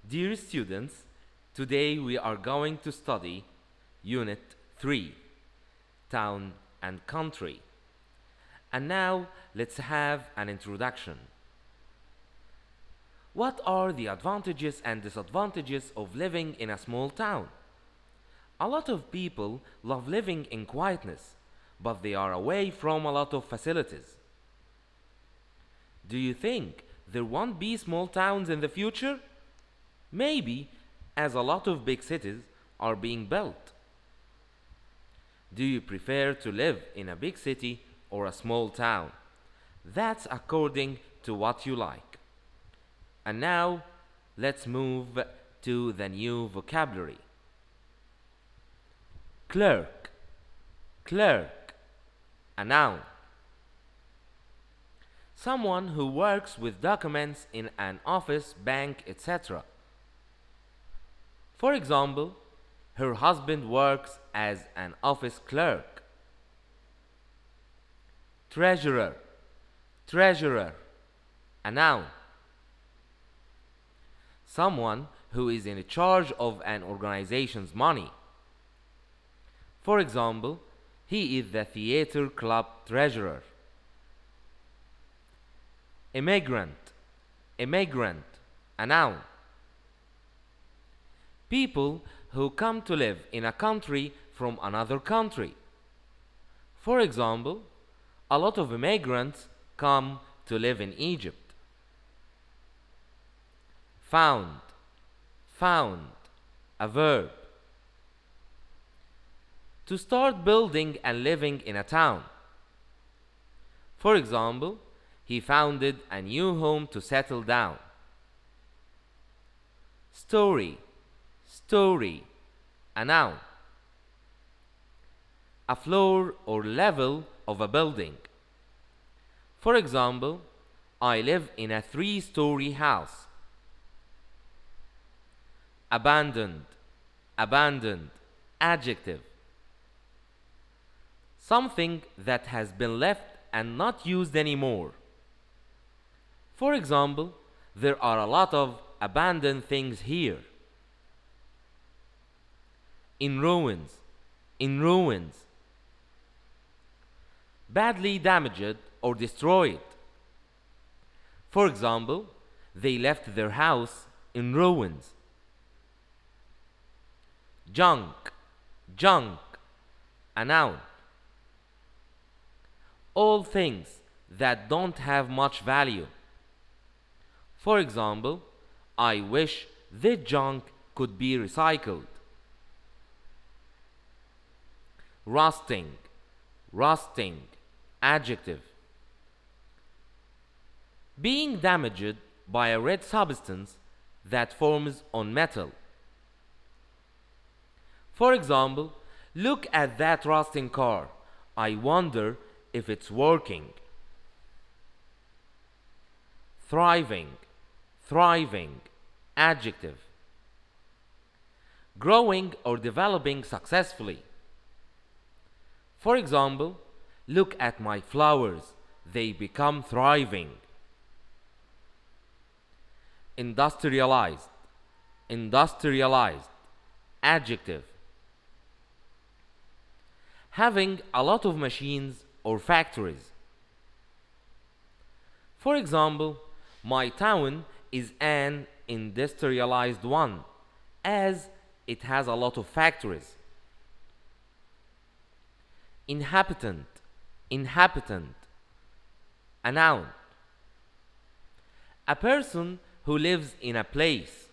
Dear students, today we are going to study Unit 3, Town and Country. And now let's have an introduction. What are the advantages and disadvantages of living in a small town? A lot of people love living in quietness, but they are away from a lot of facilities. Do you think there won't be small towns in the future? Maybe, as a lot of big cities are being built. Do you prefer to live in a big city or a small town? That's according to what you like. And now, let's move to the new vocabulary. Clerk, clerk, a noun. Someone who works with documents in an office, bank, etc. For example, her husband works as an office clerk. Treasurer, treasurer, a noun. Someone who is in charge of an organization's money. For example, he is the theater club treasurer. Immigrant, immigrant, a noun. People who come to live in a country from another country. For example, a lot of immigrants come to live in Egypt. Found, found, a verb. To start building and living in a town. For example, he founded a new home to settle down. Storey, story, a noun. A floor or level of a building. For example, I live in a 3-story house. Abandoned, abandoned, adjective. Something that has been left and not used anymore. For example, there are a lot of abandoned things here. In ruins, in ruins. Badly damaged or destroyed. For example, they left their house in ruins. Junk, junk, a noun. All things that don't have much value. For example, I wish this junk could be recycled. Rusting, rusting, adjective. Being damaged by a red substance that forms on metal. For example, look at that rusting car. I wonder if it's working. Thriving, thriving, adjective. Growing or developing successfully. For example, look at my flowers, they become thriving. Industrialized, industrialized, adjective. Having a lot of machines or factories. For example, my town is an industrialized one, as it has a lot of factories. Inhabitant, inhabitant, a noun. A person who lives in a place.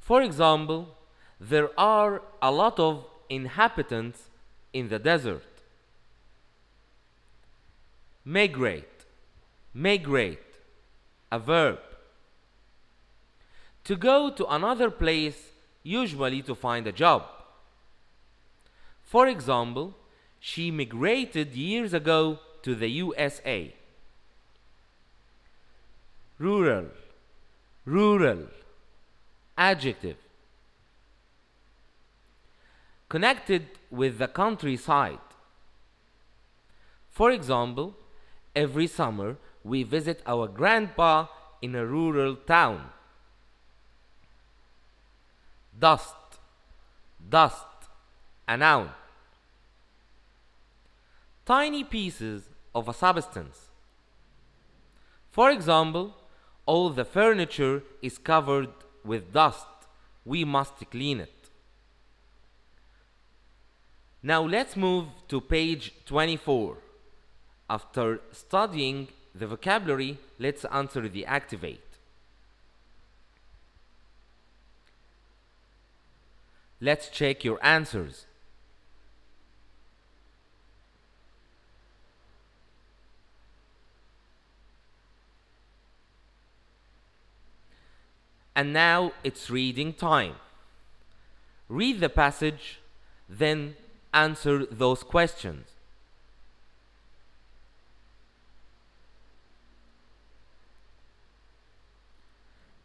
For example, there are a lot of inhabitants in the desert. Migrate, migrate, a verb. To go to another place, usually to find a job. For example, she migrated years ago to the USA. Rural, rural, adjective. Connected with the countryside. For example, every summer we visit our grandpa in a rural town. Dust. Dust. A noun. Tiny pieces of a substance. For example, all the furniture is covered with dust. We must clean it. Now let's move to page 24. After studying the vocabulary, let's answer the activate. Let's check your answers. And now it's reading time. Read the passage, then answer those questions.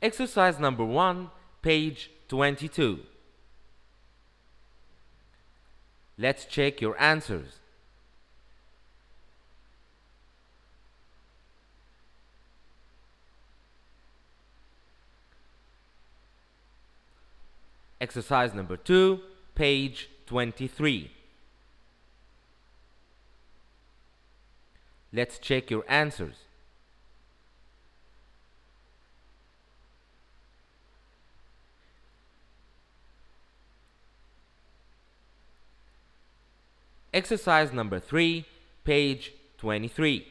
Exercise number 1, page 22. Let's check your answers. Exercise number 2, page 23. Let's check your answers. Exercise number 3, page 23.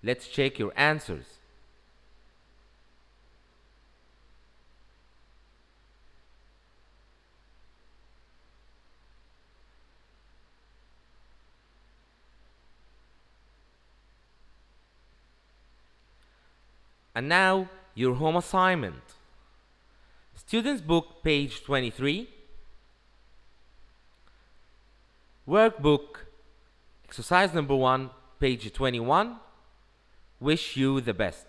Let's check your answers. And now, your home assignment. Students' book, page 23. Workbook, exercise number 1, page 21. Wish you the best.